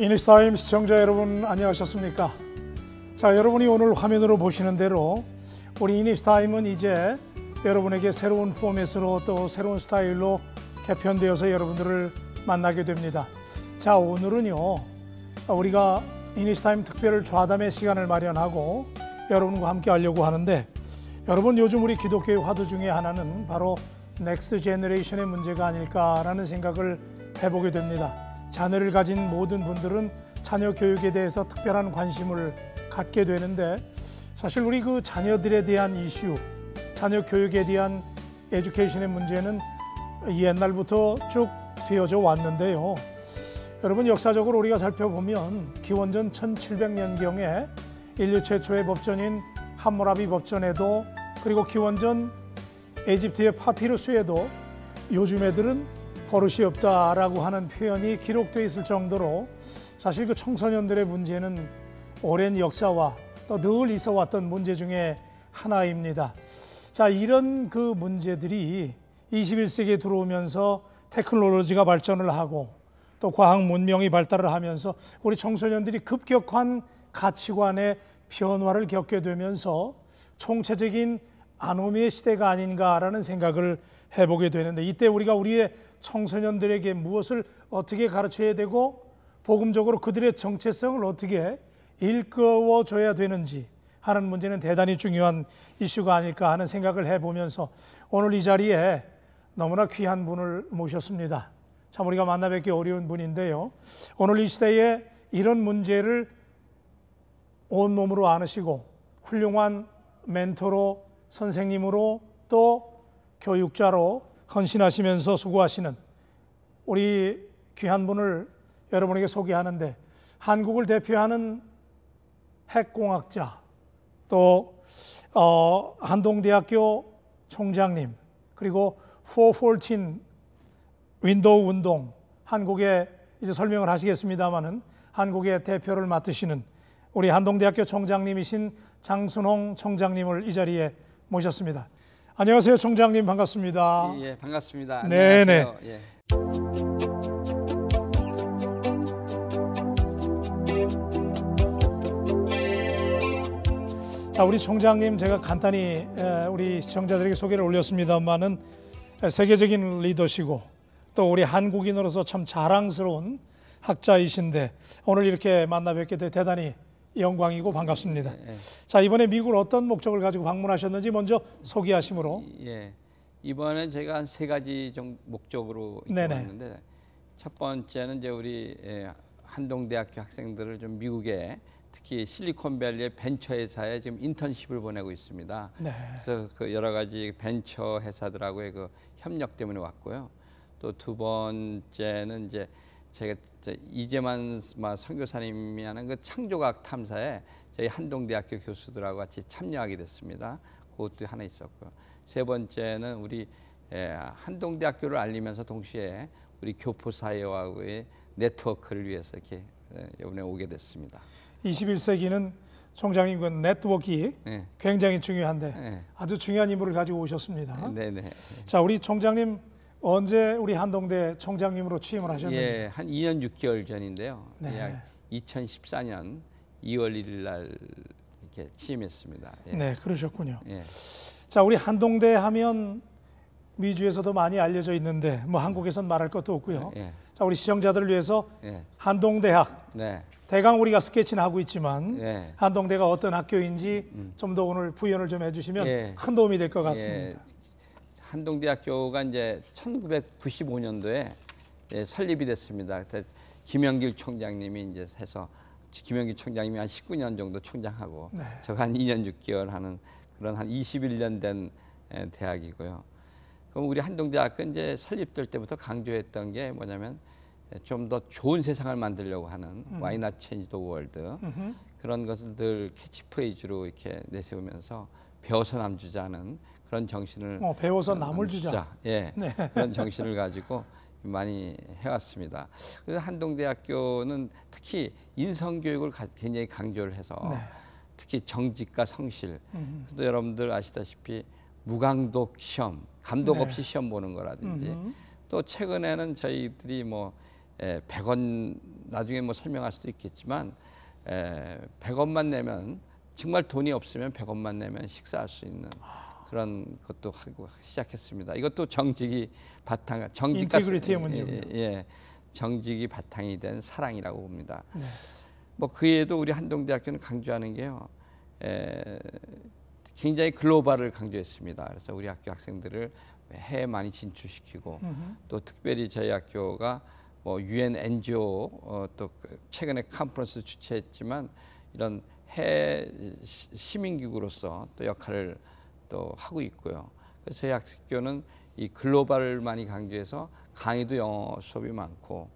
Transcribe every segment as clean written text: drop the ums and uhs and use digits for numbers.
이니스타임 시청자 여러분 안녕하셨습니까? 자, 여러분이 오늘 화면으로 보시는 대로 우리 이니스타임은 이제 여러분에게 새로운 포맷으로 또 새로운 스타일로 개편되어서 여러분들을 만나게 됩니다. 자, 오늘은요 우리가 이니스타임 특별 좌담의 시간을 마련하고 여러분과 함께 하려고 하는데, 여러분 요즘 우리 기독교의 화두 중에 하나는 바로 넥스트 제너레이션의 문제가 아닐까라는 생각을 해보게 됩니다. 자녀를 가진 모든 분들은 자녀 교육에 대해서 특별한 관심을 갖게 되는데, 사실 우리 그 자녀들에 대한 이슈, 자녀 교육에 대한 에듀케이션의 문제는 옛날부터 쭉 되어져 왔는데요. 여러분 역사적으로 우리가 살펴보면 기원전 1700년경에 인류 최초의 법전인 함무라비 법전에도, 그리고 기원전 에집트의 파피루스에도 요즘 애들은 버릇이 없다라고 하는 표현이 기록되어 있을 정도로 사실 그 청소년들의 문제는 오랜 역사와 또 늘 있어 왔던 문제 중에 하나입니다. 자, 이런 그 문제들이 21세기에 들어오면서 테크놀로지가 발전을 하고 또 과학 문명이 발달을 하면서 우리 청소년들이 급격한 가치관의 변화를 겪게 되면서 총체적인 아노미의 시대가 아닌가라는 생각을 해보게 되는데, 이때 우리가 우리의 청소년들에게 무엇을 어떻게 가르쳐야 되고 복음적으로 그들의 정체성을 어떻게 일깨워줘야 되는지 하는 문제는 대단히 중요한 이슈가 아닐까 하는 생각을 해보면서 오늘 이 자리에 너무나 귀한 분을 모셨습니다. 참 우리가 만나 뵙기 어려운 분인데요, 오늘 이 시대에 이런 문제를 온몸으로 안으시고 훌륭한 멘토로, 선생님으로, 또 교육자로 헌신하시면서 수고하시는 우리 귀한 분을 여러분에게 소개하는데, 한국을 대표하는 핵공학자, 또 한동대학교 총장님, 그리고 414 윈도우 운동, 한국에 이제 설명을 하시겠습니다마는 한국의 대표를 맡으시는 우리 한동대학교 총장님이신 장순홍 총장님을 이 자리에 모셨습니다. 안녕하세요, 총장님. 반갑습니다. 예, 반갑습니다. 네네. 안녕하세요. 예. 자, 우리 총장님 제가 간단히 우리 시청자들에게 소개를 올렸습니다만은 세계적인 리더시고 또 우리 한국인으로서 참 자랑스러운 학자이신데, 오늘 이렇게 만나 뵙게 돼 대단히 영광이고 반갑습니다. 자, 이번에 미국을 어떤 목적을 가지고 방문하셨는지 먼저 소개하심으로. 예, 이번엔 제가 한 세 가지 목적으로 왔는데, 첫 번째는 이제 우리 한동대학교 학생들을 좀 미국에, 특히 실리콘밸리의 벤처 회사에 지금 인턴십을 보내고 있습니다. 네. 그래서 그 여러 가지 벤처 회사들하고의 그 협력 때문에 왔고요. 또 두 번째는 이제 제가 이재만 선교사님이 하는 그 창조과학 탐사에 저희 한동대학교 교수들하고 같이 참여하게 됐습니다. 그것도 하나 있었고요. 세 번째는 우리 한동대학교를 알리면서 동시에 우리 교포사회와의 네트워크를 위해서 이렇게 이번에 오게 됐습니다. 21세기는 총장님 그 네트워크가 굉장히 중요한데 아주 중요한 인물을 가지고 오셨습니다. 네네. 자, 우리 총장님 언제 우리 한동대 총장님으로 취임을 하셨는지? 예, 한 2년 6개월 전인데요. 네. 약 2014년 2월 1일 날 이렇게 취임했습니다. 예. 네, 그러셨군요. 예. 자, 우리 한동대 하면 미주에서도 많이 알려져 있는데 뭐 한국에선 말할 것도 없고요. 자, 우리 시청자들을 위해서 한동대학, 대강 우리가 스케치는 하고 있지만 한동대가 어떤 학교인지 좀 더 오늘 부연을 좀 해주시면 큰 도움이 될 것 같습니다. 한동대학교가 이제 1995년도에 설립이 됐습니다. 김영길 총장님이 이제 해서, 김영길 총장님이 한 19년 정도 총장하고 제가 한 2년 6개월 하는 그런 한 21년 된 대학이고요. 그럼 우리 한동대학교 이제 설립될 때부터 강조했던 게 뭐냐면 좀 더 좋은 세상을 만들려고 하는 Why not change the world, 그런 것을 늘 캐치프레이즈로 이렇게 내세우면서 배워서 남주자는 그런 정신을 배워서 남을 주자. 예, 그런 정신을 가지고 많이 해왔습니다. 그래서 한동대학교는 특히 인성교육을 굉장히 강조를 해서 특히 정직과 성실, 또 여러분들 아시다시피 무감독 시험, 감독 없이 시험 보는 거라든지, 또 최근에는 저희들이 뭐 100원 나중에 뭐 설명할 수도 있겠지만 100원만 내면 정말 돈이 없으면 100원만 내면 식사할 수 있는 그런 것도 하고 시작했습니다. 이것도 정직이 바탕, 인티그리티의 문제군요. 정직이 바탕이 된 사랑이라고 봅니다. 네. 뭐 그 외에도 우리 한동대학교는 강조하는 게요, 굉장히 글로벌을 강조했습니다. 그래서 우리 학교 학생들을 해외 많이 진출시키고 또 특별히 저희 학교가 뭐 UN NGO 또 최근에 컨퍼런스 주최했지만 이런 해외 시민기구로서 또 역할을 또 하고 있고요. 그래서 저희 학교는 이 글로벌을 많이 강조해서 강의도 영어 수업이 많고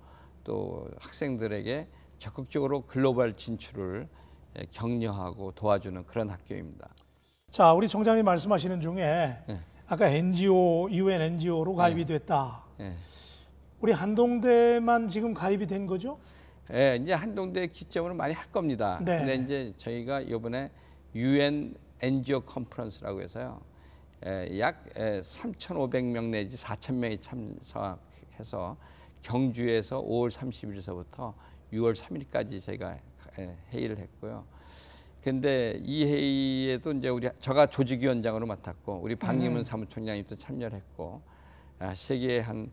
또 학생들에게 적극적으로 글로벌 진출을 격려하고 도와주는 그런 학교입니다. 자, 우리 총장님 말씀하시는 중에 아까 NGO, UN NGO로 가입이 됐다. 우리 한동대만 지금 가입이 된 거죠? 네, 이제 한동대 기점으로 많이 할 겁니다. 네. 근데 이제 저희가 이번에 UN NGO 컨퍼런스라고 해서요, 약 3,500명 내지 4,000명이 참석해서 경주에서 5월 30일서부터 6월 3일까지 저희가 회의를 했고요. 근데 이 회의에도 이제 제가 조직위원장으로 맡았고 우리 반기문 사무총장님도 참여를 했고 세계 한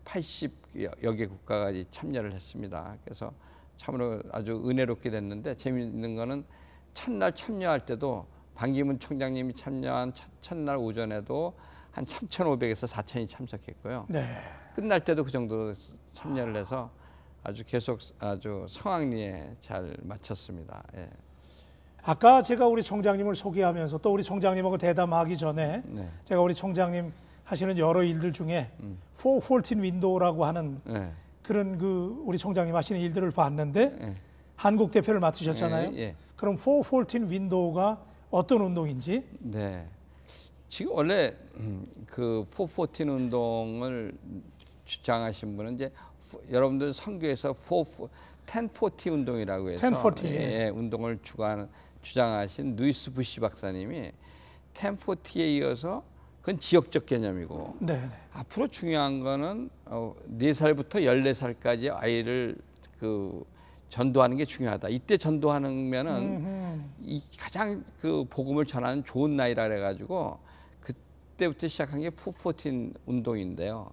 80여 개 국가가 참여를 했습니다. 그래서 참으로 아주 은혜롭게 됐는데 재미있는 거는 첫날 참여할 때도 반기문 총장님이 참여한 첫날 오전에도 한 3,500에서 4,000이 참석했고요. 네. 끝날 때도 그 정도 참여를 해서 아주 계속 아주 성황리에 잘 마쳤습니다. 예. 아까 제가 우리 총장님을 소개하면서 또 우리 총장님하고 대담하기 전에 제가 우리 총장님 하시는 여러 일들 중에 414 윈도우라고 하는 그런 그 우리 총장님 하시는 일들을 봤는데 한국 대표를 맡으셨잖아요. 그럼 414 윈도우가 어떤 운동인지? 네. 지금 원래 그 414 운동을 주장하신 분은 이제 여러분들 선교에서 1040 운동이라고 해서 1040 운동을 주장하신 루이스 부시 박사님이 1040에 이어서 그건 지역적 개념이고 앞으로 중요한 거는 4살부터 14살까지 아이를 그 전도하는 게 중요하다. 이때 전도하면은 이 가장 그 복음을 전하는 좋은 나이라 그래가지고 그때부터 시작한 게 414 운동인데요.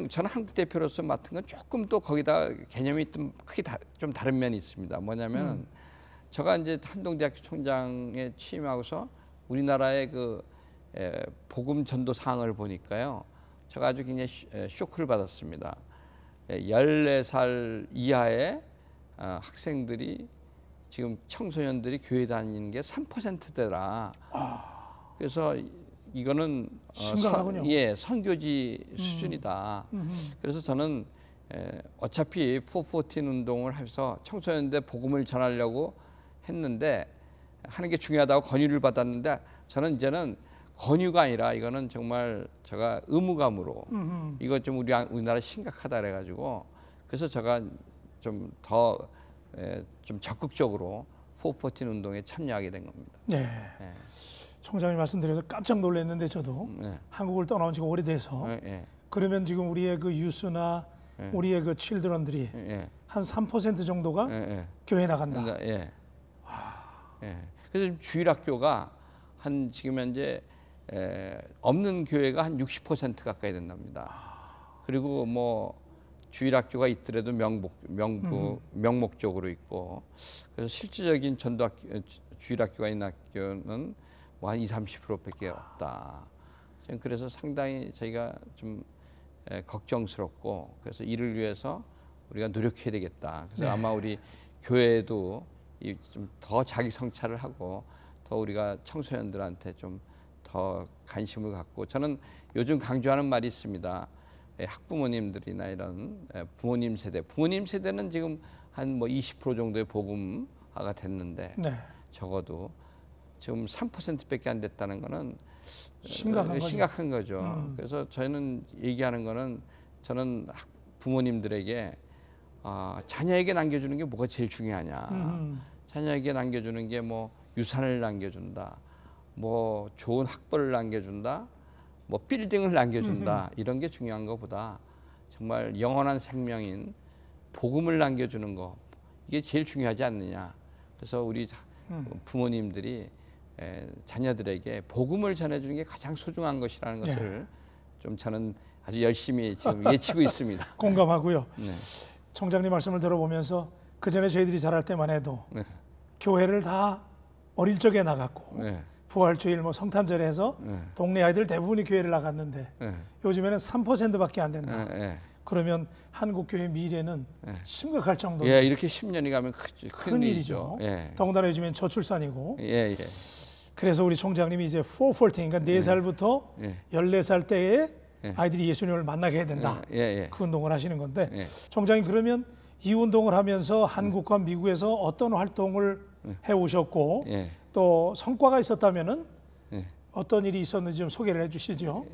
저는 한국 대표로서 맡은 건 조금 또 거기다 개념이 좀 크게 좀 다른 면이 있습니다. 뭐냐면 제가 이제 한동대학교 총장에 취임하고서 우리나라의 그 복음 전도 상황을 보니까요, 제가 아주 굉장히 쇼크를 받았습니다. 14살 이하의 학생들이 지금 청소년들이 교회 다니는 게 3%대라. 그래서 이거는 심각하군요. 선교지 수준이다. 그래서 저는 어차피 414 운동을 해서 청소년들 복음을 전하려고 했는데 하는 게 중요하다고 권유를 받았는데 저는 이제는 권유가 아니라 이거는 정말 제가 의무감으로 이거 좀 우리나라 심각하다 그래가지고 그래서 제가 좀 더 좀 적극적으로 414 운동에 참여하게 된 겁니다. 네. 총장님 말씀드려서 깜짝 놀랐는데 저도 한국을 떠나온 지가 오래돼서 그러면 지금 우리의 그 유스나 우리의 그 칠드런들이 한 3% 정도가 교회 나간다. 그래서 지금 주일학교가 한 지금 현재 없는 교회가 한 60% 가까이 된답니다. 그리고 뭐 주일학교가 있더라도 명목적으로 있고 그래서 실질적인 주일학교가 있는 학교는 뭐 한 20-30%밖에 없다. 그래서 상당히 저희가 좀 걱정스럽고 그래서 이를 위해서 우리가 노력해야 되겠다. 그래서 아마 우리 교회도 좀 더 자기 성찰을 하고 더 우리가 청소년들한테 좀 더 관심을 갖고 저는 요즘 강조하는 말이 있습니다. 학부모님들이나 이런 부모님 세대는 지금 한 뭐 20% 정도의 복음화가 됐는데 적어도 지금 3%밖에 안 됐다는 거는 심각한 거죠. 그래서 저희는 얘기하는 거는 저는 부모님들에게 자녀에게 남겨주는 게 뭐가 제일 중요하냐. 자녀에게 남겨주는 게 뭐 유산을 남겨준다. 뭐 좋은 학벌을 남겨준다. 뭐 빌딩을 남겨준다. 이런 게 중요한 것보다 정말 영원한 생명인 복음을 남겨주는 거, 이게 제일 중요하지 않느냐. 그래서 우리 부모님들이 자녀들에게 복음을 전해주는 게 가장 소중한 것이라는 것을 좀 저는 아주 열심히 지금 외치고 있습니다. 공감하고요. 네. 총장님 말씀을 들어보면서 그 전에 저희들이 자랄 때만 해도 네. 교회를 다 어릴 적에 나갔고 네. 부활주일 뭐 성탄절에 해서 동네 아이들 대부분이 교회를 나갔는데 요즘에는 3%밖에 안 된다. 그러면 한국 교회 미래는 심각할 정도로 이렇게 10년이 가면 큰 일이죠. 더군다나 요즘엔 저출산이고. 그래서 우리 총장님이 이제 414, 그러니까 4살부터 14살 때에 아이들이 예수님을 만나게 해야 된다. 그 운동을 하시는 건데 총장님 그러면 이 운동을 하면서 한국과 미국에서 어떤 활동을 해오셨고 또 성과가 있었다면은 어떤 일이 있었는지 좀 소개를 해주시죠.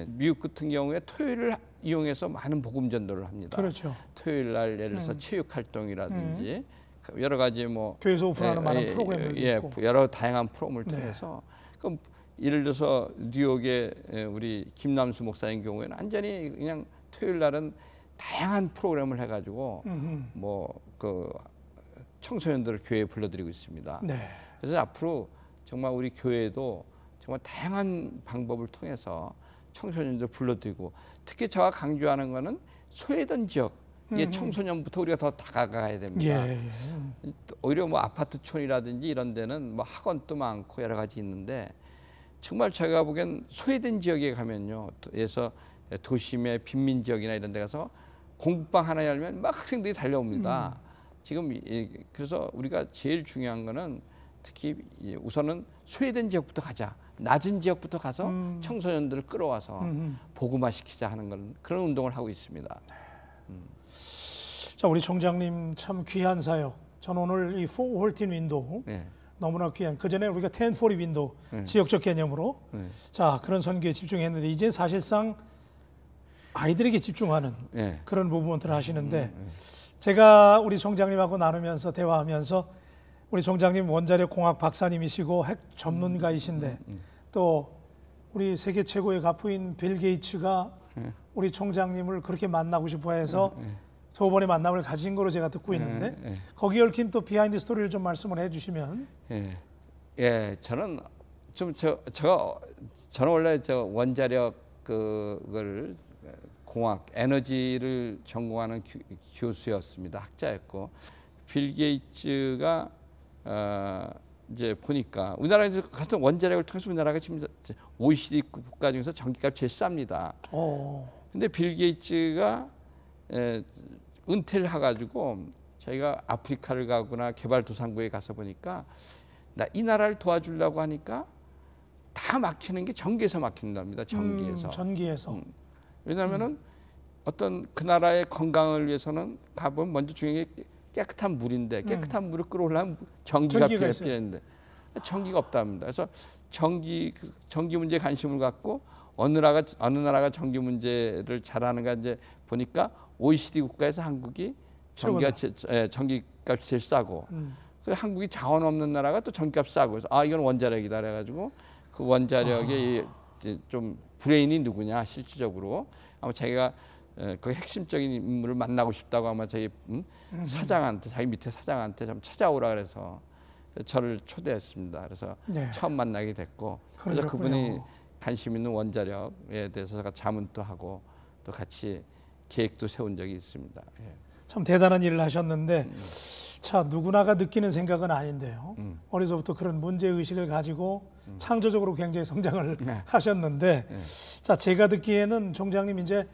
미국 같은 경우에 토요일을 이용해서 많은 복음 전도를 합니다. 그렇죠. 토요일 날 예를 들어서 체육 활동이라든지 여러 가지 뭐 교회에서 오픈하는 많은 프로그램들도 있고 여러 다양한 프로그램을 통해서 그럼 예를 들어서 뉴욕의 우리 김남수 목사님 경우에는 완전히 그냥 토요일 날은 다양한 프로그램을 해가지고 뭐 그 청소년들을 교회에 불러들이고 있습니다. 그래서 앞으로 정말 우리 교회도 정말 다양한 방법을 통해서 청소년들 불러들이고 특히 제가 강조하는 거는 소외된 지역 청소년부터 우리가 더 다가가야 됩니다. 오히려 뭐 아파트촌이라든지 이런 데는 뭐 학원도 많고 여러 가지 있는데 정말 제가 보기엔 소외된 지역에 가면요, 그래서 도심의 빈민 지역이나 이런 데 가서 공부방 하나 열면 막 학생들이 달려옵니다. 지금 그래서 우리가 제일 중요한 거는 특히 우선은 소외된 지역부터 가자. 낮은 지역부터 가서 청소년들을 끌어와서 복음화시키자 하는 그런 운동을 하고 있습니다. 자, 우리 총장님 참 귀한 사역. 저는 오늘 이 414 윈도우 너무나 귀한. 그 전에 우리가 1040 윈도우 지역적 개념으로 자 그런 선교에 집중했는데 이제 사실상 아이들에게 집중하는 그런 부분들을 하시는데 제가 우리 총장님하고 나누면서 대화하면서 우리 총장님 원자력 공학 박사님이시고 핵 전문가이신데 또 우리 세계 최고의 가부인 빌 게이츠가 우리 총장님을 그렇게 만나고 싶어해서 두 번의 만남을 가진 거로 제가 듣고 있는데 거기에 얽힌 또 비하인드 스토리를 좀 말씀을 해주시면. 저는 좀 저는 원래 원자력 그걸 공학 에너지를 전공하는 교수였습니다. 학자였고 빌 게이츠가 이제 보니까 우리나라에서 같은 원자력을 통해서 우리나라가 지금 OECD 국가 중에서 전기값 제일 쌉니다. 근데 빌 게이츠가 은퇴를 해가지고 저희가 아프리카를 가거나 개발도상국에 가서 보니까 이 나라를 도와주려고 하니까 다 막히는 게 전기에서 막힌답니다. 전기에서. 왜냐하면은 어떤 그 나라의 건강을 위해서는 가보면 먼저 중요한 게 깨끗한 물인데 깨끗한 물을 끌어오려면 전기가 필요했는데 전기가 없답니다. 그래서 전기 문제에 관심을 갖고 어느 나라가 전기 문제를 잘하는가 이제 보니까 OECD 국가에서 한국이 전기값이 제일 싸고 그래서 한국이 자원 없는 나라가 또 전기값 싸고 그래서 이건 원자력이다 그래가지고 그 원자력의 좀 브레인이 누구냐 실질적으로 아마 자기가 그 핵심적인 인물을 만나고 싶다고 아마 자기 사장한테 자기 밑에 사장한테 좀 찾아오라 그래서 저를 초대했습니다. 그래서 처음 만나게 됐고 그래서 그분이 관심 있는 원자력에 대해서 제가 자문도 하고 또 같이 계획도 세운 적이 있습니다. 참 대단한 일을 하셨는데 자 누구나가 느끼는 생각은 아닌데요. 어려서부터 그런 문제의식을 가지고 창조적으로 굉장히 성장을 하셨는데 자 제가 듣기에는 총장님 이제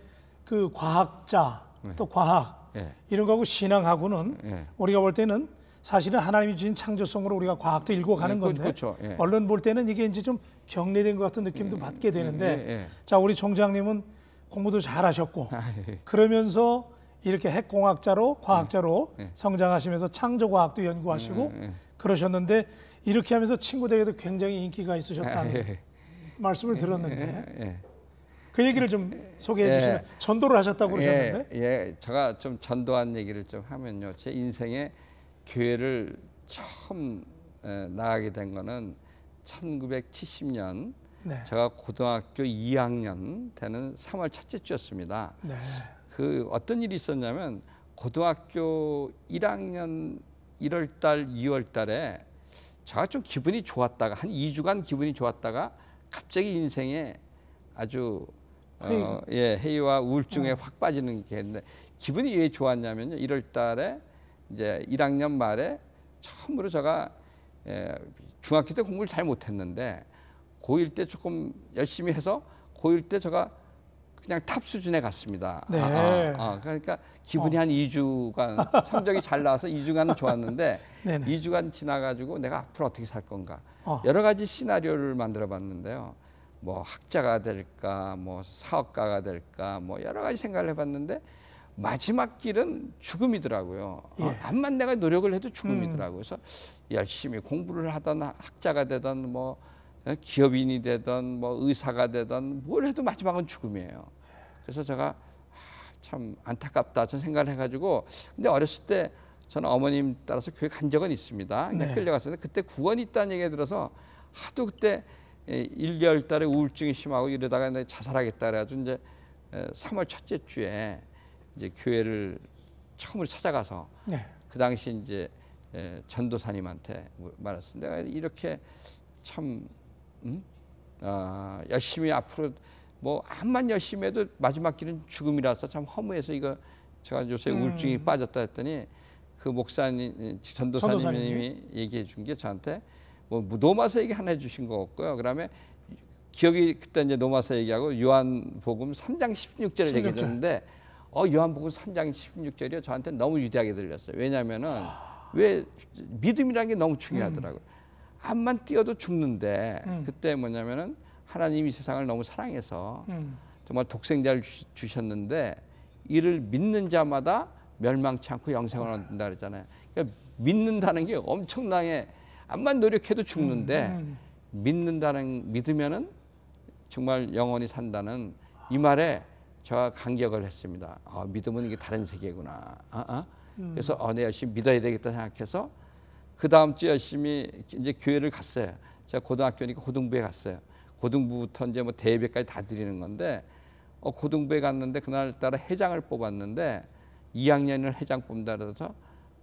그 과학자 또 과학 이런 거하고 신앙하고는 우리가 볼 때는 사실은 하나님이 주신 창조성으로 우리가 과학도 읽어가는 건데 그렇죠. 언론 볼 때는 이게 이제 좀 경례된 것 같은 느낌도 받게 되는데 자 우리 총장님은 공부도 잘하셨고 그러면서 이렇게 핵공학자로 과학자로 성장하시면서 창조과학도 연구하시고 그러셨는데 이렇게 하면서 친구들에게도 굉장히 인기가 있으셨다는 말씀을 들었는데 그 얘기를 좀 소개해 주시면 전도를 하셨다고 그러셨는데 제가 좀 전도한 얘기를 좀 하면요 제 인생에 교회를 처음 나가게 된 거는 1970년 제가 고등학교 2학년 되는 3월 첫째 주였습니다. 그 어떤 일이 있었냐면 고등학교 1학년 1월 달, 2월 달에 제가 좀 기분이 좋았다가 한 2주간 기분이 좋았다가 갑자기 인생에 아주 회의와 우울증에 확 빠지는 게 있는데 기분이 왜 좋았냐면요. 1월 달에 이제 1학년 말에 처음으로 제가 중학교 때 공부를 잘 못했는데 고1 때 조금 열심히 해서 고1 때 제가 그냥 탑 수준에 갔습니다. 네. 그러니까 기분이 한 2주간 성적이 잘 나와서 2주간은 좋았는데 네네. 2주간 지나가지고 내가 앞으로 어떻게 살 건가 여러 가지 시나리오를 만들어 봤는데요. 뭐 학자가 될까, 뭐 사업가가 될까, 뭐 여러 가지 생각을 해봤는데 마지막 길은 죽음이더라고요. 예. 암만 내가 노력을 해도 죽음이더라고요. 그래서 열심히 공부를 하던 학자가 되던 뭐 기업인이 되던 뭐 의사가 되던 뭘 해도 마지막은 죽음이에요. 그래서 제가 참 안타깝다 저는 생각을 해가지고 근데 어렸을 때 저는 어머님 따라서 교회 간 적은 있습니다. 네. 끌려갔었는데 그때 구원이 있다는 얘기 들어서 하도 그때 1, 2월 달에 우울증이 심하고 이러다가 내가 자살하겠다 그래가지고 이제 3월 첫째 주에 이제 교회를 처음으로 찾아가서 네. 그 당시 이제 전도사님한테 말했습니다. 내가 이렇게 참 열심히 앞으로 뭐 암만 열심히 해도 마지막 길은 죽음이라서 참 허무해서 이거 제가 요새 우울증이 빠졌다 했더니 그 목사님 전도사님이 얘기해 준 게 저한테 뭐 노마서 얘기 하나 해주신 거 없고요. 그다음에 기억이 그때 이제 노마서 얘기하고 요한복음 3장 16절을 얘기해 줬는데 요한복음 3장 16절이 저한테 너무 위대하게 들렸어요. 왜냐하면은 왜 믿음이라는 게 너무 중요하더라고요. 암만 뛰어도 죽는데 그때 뭐냐면은 하나님이 세상을 너무 사랑해서 정말 독생자를 주셨는데 이를 믿는 자마다 멸망치 않고 영생을 얻는다 그러잖아요. 그러니까 믿는다는 게 엄청나게 암만 노력해도 죽는데 믿으면은 정말 영원히 산다는 이 말에 제가 감격을 했습니다. 믿음은 이게 다른 세계구나. 그래서 내 열심히 믿어야 되겠다 생각해서 그 다음 주 열심히 이제 교회를 갔어요. 제가 고등학교니까 고등부에 갔어요. 고등부부터 이제 뭐 대예배까지 다 드리는 건데 고등부에 갔는데 그날따라 회장을 뽑았는데 2학년을 회장 뽑는다 그래서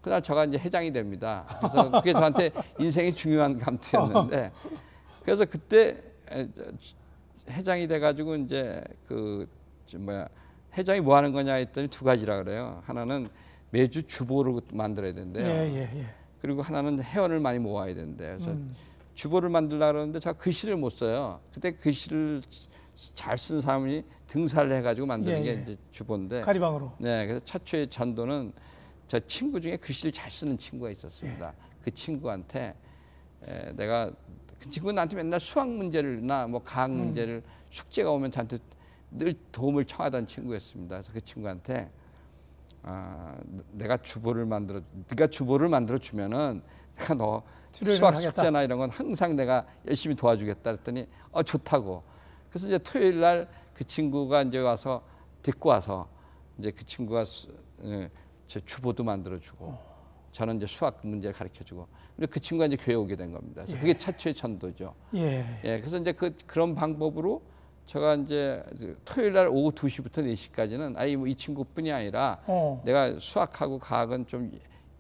그날 제가 이제 회장이 됩니다. 그래서 그게 저한테 인생의 중요한 감투였는데 그래서 그때 회장이 돼가지고 이제 회장이 뭐 하는 거냐 했더니 두 가지라 그래요. 하나는 매주 주보를 만들어야 된대요. 그리고 하나는 회원을 많이 모아야 된대요. 그래서 주보를 만들려고 그러는데 제가 글씨를 못 써요. 그때 글씨를 잘 쓴 사람이 등사를 해가지고 만드는 게 이제 주보인데. 가리방으로. 네, 그래서 최초의 전도는 저 친구 중에 글씨를 잘 쓰는 친구가 있었습니다. 그 친구한테 내가 그 친구는 나한테 맨날 수학 문제를나 뭐 과학 문제를 숙제가 오면 저한테 늘 도움을 청하던 친구였습니다. 그래서 그 친구한테 네가 주보를 만들어 주면은 내가 너 수학 숙제나 이런 건 항상 내가 열심히 도와주겠다 그랬더니 좋다고. 그래서 이제 토요일 날 그 친구가 이제 와서 데리고 와서 이제 그 친구가 제 주보도 만들어 주고 저는 이제 수학 문제를 가르쳐 주고 그 친구가 이제 교회 오게 된 겁니다. 그래서 그게 최초의 전도죠. 그래서 이제 그런 방법으로 제가 이제 토요일 날 오후 2시부터 4시까지는 뭐 이 친구뿐이 아니라 내가 수학하고 과학은 좀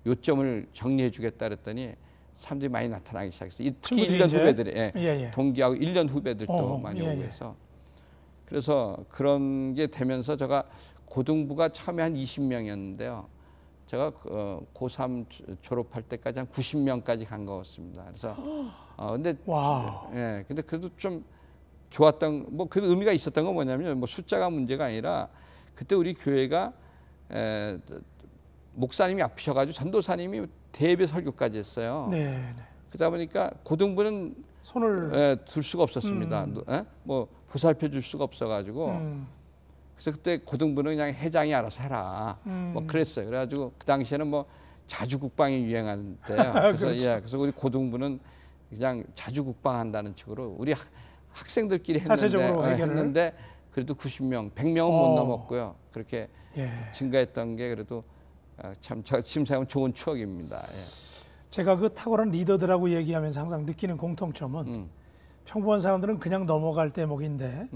요점을 정리해 주겠다 그랬더니 사람들이 많이 나타나기 시작했어요. 특히 1년 후배들이 동기하고 1년 후배들도 많이 오고 해서 그래서 그런 게 되면서 제가 고등부가 처음에 한 20명이었는데요. 제가 고3 졸업할 때까지 한 90명까지 간 것 같습니다. 그래서 근데 그래도 좀 좋았던 뭐 그 의미가 있었던 건 뭐냐면 뭐 숫자가 문제가 아니라 그때 우리 교회가 목사님이 아프셔가지고 전도사님이 대예배 설교까지 했어요. 그러다 보니까 고등부는 손을 둘 수가 없었습니다. 뭐 보살펴 줄 수가 없어가지고 그래서 그때 고등부는 그냥 회장이 알아서 해라. 뭐 그랬어요. 그래가지고 그 당시에는 뭐 자주국방이 유행한 때요. 그래서 그렇죠. 그래서 우리 고등부는 그냥 자주국방 한다는 식으로 우리 학생들끼리 했는데 그래도 90명, 100명은 못 넘었고요. 그렇게 증가했던 게 그래도 참 지금 생각하면 좋은 추억입니다. 제가 그 탁월한 리더들하고 얘기하면서 항상 느끼는 공통점은 평범한 사람들은 그냥 넘어갈 대목인데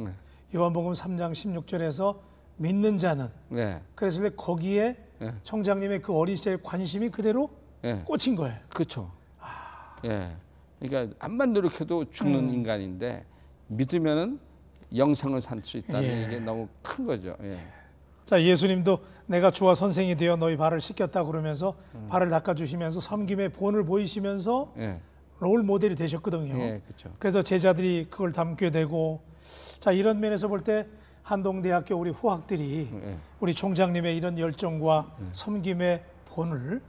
요한복음 3장 16절에서 믿는 자는. 네. 그래서 거기에 네. 총장님의 그 어린 시절의 관심이 그대로 네. 꽂힌 거예요. 그렇죠. 예. 그러니까 암만 노력해도 죽는 인간인데 믿으면은 영생을 살 수 있다는 예. 게 너무 큰 거죠. 예. 자, 예수님도 내가 주와 선생이 되어 너희 발을 씻겼다 그러면서 발을 닦아주시면서 섬김의 본을 보이시면서 예. 롤 모델이 되셨거든요. 예, 그렇죠. 그래서 제자들이 그걸 담게 되고, 자, 이런 면에서 볼 때 한동대학교 우리 후학들이 예. 우리 총장님의 이런 열정과 섬김의 본을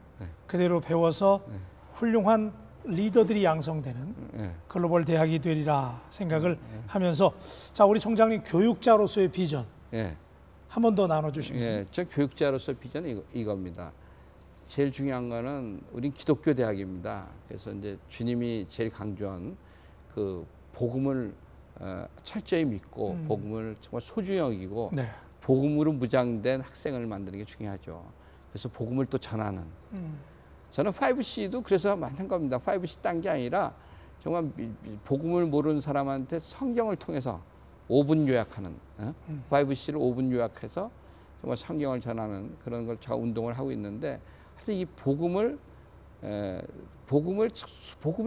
그대로 배워서 훌륭한 리더들이 양성되는 예. 글로벌 대학이 되리라 생각을 하면서, 자, 우리 총장님 교육자로서의 비전 예. 한 번 더 나눠주시면. 예. 저 교육자로서 비전은 이겁니다. 제일 중요한 거는 우린 기독교 대학입니다. 그래서 이제 주님이 제일 강조한 그 복음을 철저히 믿고 복음을 정말 소중히 여기고 네. 복음으로 무장된 학생을 만드는 게 중요하죠. 그래서 복음을 또 전하는. 저는 5C도 그래서 만든 겁니다. 5C 딴 게 아니라 정말 복음을 모르는 사람한테 성경을 통해서 5분 요약하는 5C를 5분 요약해서 정말 성경을 전하는 그런 걸 제가 운동을 하고 있는데, 하여튼 이 복음의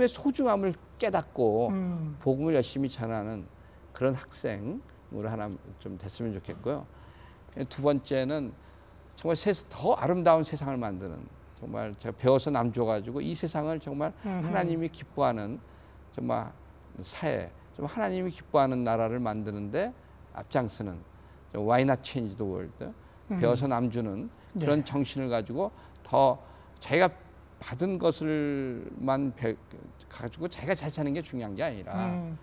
소중함을 깨닫고 복음을 열심히 전하는 그런 학생으로 하나 좀 됐으면 좋겠고요. 두 번째는 정말 더 아름다운 세상을 만드는, 정말 제가 배워서 남 줘가지고 이 세상을 정말 하나님이 기뻐하는 정말 사회, 좀 하나님이 기뻐하는 나라를 만드는데 앞장서는 Why not change the world? 배워서 남 주는 그런 정신을 가지고 더 자기가 받은 것을만 가지고 자기가 잘 사는 게 중요한 게 아니라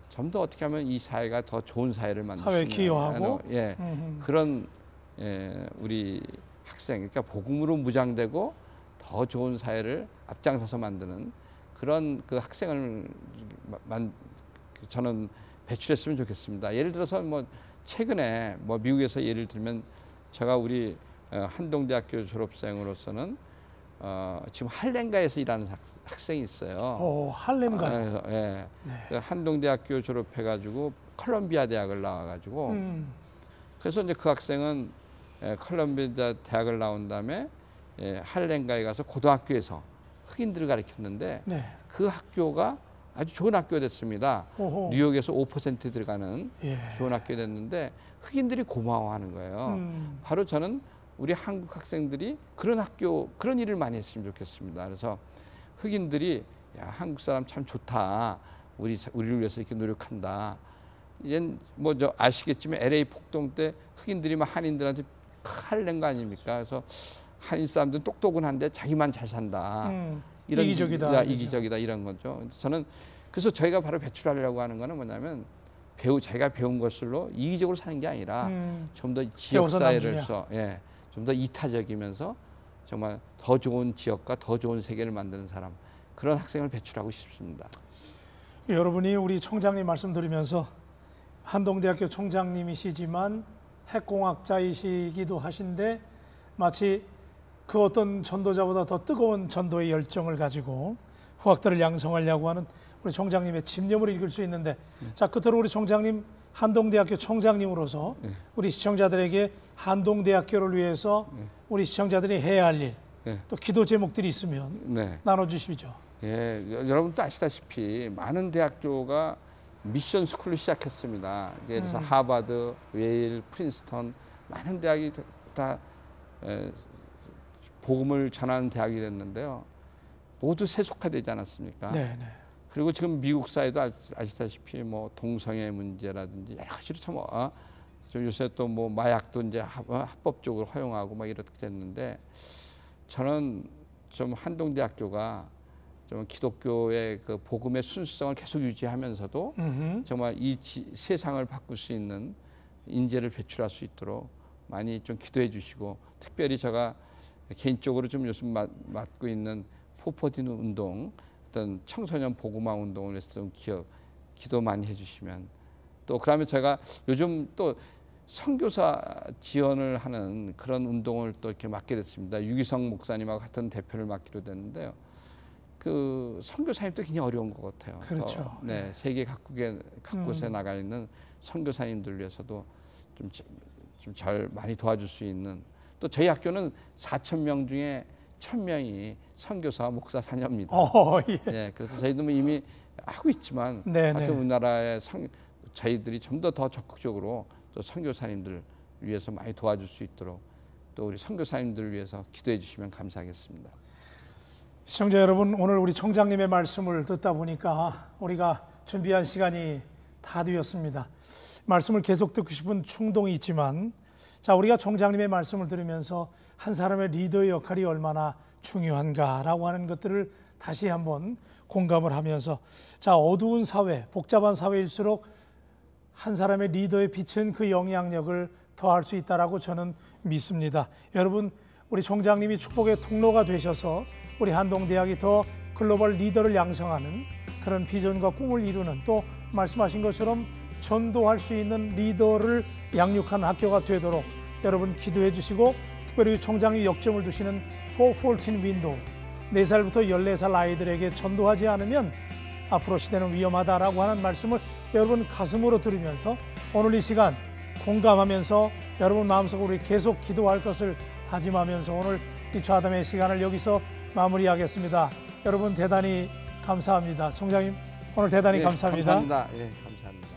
좀 더 어떻게 하면 이 사회가 더 좋은 사회를 만들 수 사회에 있는 기여하고 그런 우리 학생, 그러니까 복음으로 무장되고 더 좋은 사회를 앞장서서 만드는 그런 그 학생을 저는 배출했으면 좋겠습니다. 예를 들어서 뭐 최근에 뭐 미국에서 예를 들면 제가 우리 한동대학교 졸업생으로서는 지금 할렘가에서 일하는 학생이 있어요. 할렘가요? 예. 네. 한동대학교 졸업해가지고 컬럼비아 대학을 나와가지고 그래서 이제 그 학생은 컬럼비아 대학을 나온 다음에 할렘가에 가서 고등학교에서 흑인들을 가르쳤는데 네. 그 학교가 아주 좋은 학교가 됐습니다. 오호. 뉴욕에서 5% 들어가는 예. 좋은 학교 됐는데 흑인들이 고마워하는 거예요. 바로 저는 우리 한국 학생들이 그런 학교, 그런 일을 많이 했으면 좋겠습니다. 그래서 흑인들이 야, 한국 사람 참 좋다. 우리를 위해서 이렇게 노력한다. 뭐 저 아시겠지만 LA 폭동 때 흑인들이 막 한인들한테 할낸 거 아닙니까? 그래서 한인 사람들은 똑똑은 한데 자기만 잘 산다. 이런 이기적이다 이런 거죠. 저는 그래서 저희가 바로 배출하려고 하는 거는 뭐냐면 자기가 배운 것으로 이기적으로 사는 게 아니라 좀 더 지역 사회로서 좀 더 이타적이면서 정말 더 좋은 지역과 더 좋은 세계를 만드는 사람, 그런 학생을 배출하고 싶습니다. 여러분이 우리 총장님 말씀 들으면서 한동대학교 총장님이시지만 핵공학자이시기도 하신데 마치 그 어떤 전도자보다 더 뜨거운 전도의 열정을 가지고 후학들을 양성하려고 하는 우리 총장님의 집념을 읽을 수 있는데, 자, 끝으로 우리 총장님 한동대학교 총장님으로서 우리 시청자들에게 한동대학교를 위해서 우리 시청자들이 해야 할 일, 또 기도 제목들이 있으면 나눠주시죠. 예, 여러분도 아시다시피 많은 대학교가 미션 스쿨을 시작했습니다. 예를 들어서 하버드, 웨일, 프린스턴, 많은 대학이 다 복음을 전하는 대학이 됐는데요. 모두 세속화되지 않았습니까? 네. 그리고 지금 미국 사회도 아시다시피 뭐 동성애 문제라든지 여러 가지로 참 요새 또 뭐 마약도 이제 합법적으로 허용하고 막 이렇게 됐는데, 저는 좀 한동대학교가 좀 기독교의 그 복음의 순수성을 계속 유지하면서도 정말 이 세상을 바꿀 수 있는 인재를 배출할 수 있도록 많이 좀 기도해 주시고, 특별히 제가 개인적으로 좀 요즘 맡고 있는 포포딘 운동, 어떤 청소년 복음화 운동을 해서 좀 기도 많이 해주시면, 또 그러면 제가 요즘 또 선교사 지원을 하는 그런 운동을 또 이렇게 맡게 됐습니다. 유기성 목사님하고 같은 대표를 맡기로 됐는데요. 그 선교사님도 굉장히 어려운 것 같아요. 그렇죠. 세계 각곳에 나가 있는 선교사님들 위해서도 좀 좀 잘 많이 도와줄 수 있는, 또 저희 학교는 4,000명 중에 1,000명이 선교사, 목사, 자녀입니다. 예. 예, 그래서 저희도 뭐 이미 하고 있지만 네네. 하여튼 우리나라의 저희들이 좀 더 적극적으로 또 선교사님들 위해서 많이 도와줄 수 있도록 또 우리 선교사님들을 위해서 기도해 주시면 감사하겠습니다. 시청자 여러분, 오늘 우리 총장님의 말씀을 듣다 보니까 우리가 준비한 시간이 다 되었습니다. 말씀을 계속 듣고 싶은 충동이 있지만, 자, 우리가 총장님의 말씀을 들으면서 한 사람의 리더의 역할이 얼마나 중요한가라고 하는 것들을 다시 한번 공감을 하면서, 자, 어두운 사회, 복잡한 사회일수록 한 사람의 리더의 빛은 그 영향력을 더할 수 있다라고 저는 믿습니다. 여러분, 우리 총장님이 축복의 통로가 되셔서 우리 한동대학이 더 글로벌 리더를 양성하는 그런 비전과 꿈을 이루는, 또 말씀하신 것처럼 전도할 수 있는 리더를 양육한 학교가 되도록 여러분 기도해 주시고, 특별히 총장이 역점을 두시는 414 윈도우, 4살부터 14살 아이들에게 전도하지 않으면 앞으로 시대는 위험하다라고 하는 말씀을 여러분 가슴으로 들으면서 오늘 이 시간 공감하면서 여러분 마음속으로 계속 기도할 것을 다짐하면서 오늘 이 좌담의 시간을 여기서 마무리하겠습니다. 여러분 대단히 감사합니다. 총장님 오늘 대단히 감사합니다. 감사합니다. 예, 감사합니다.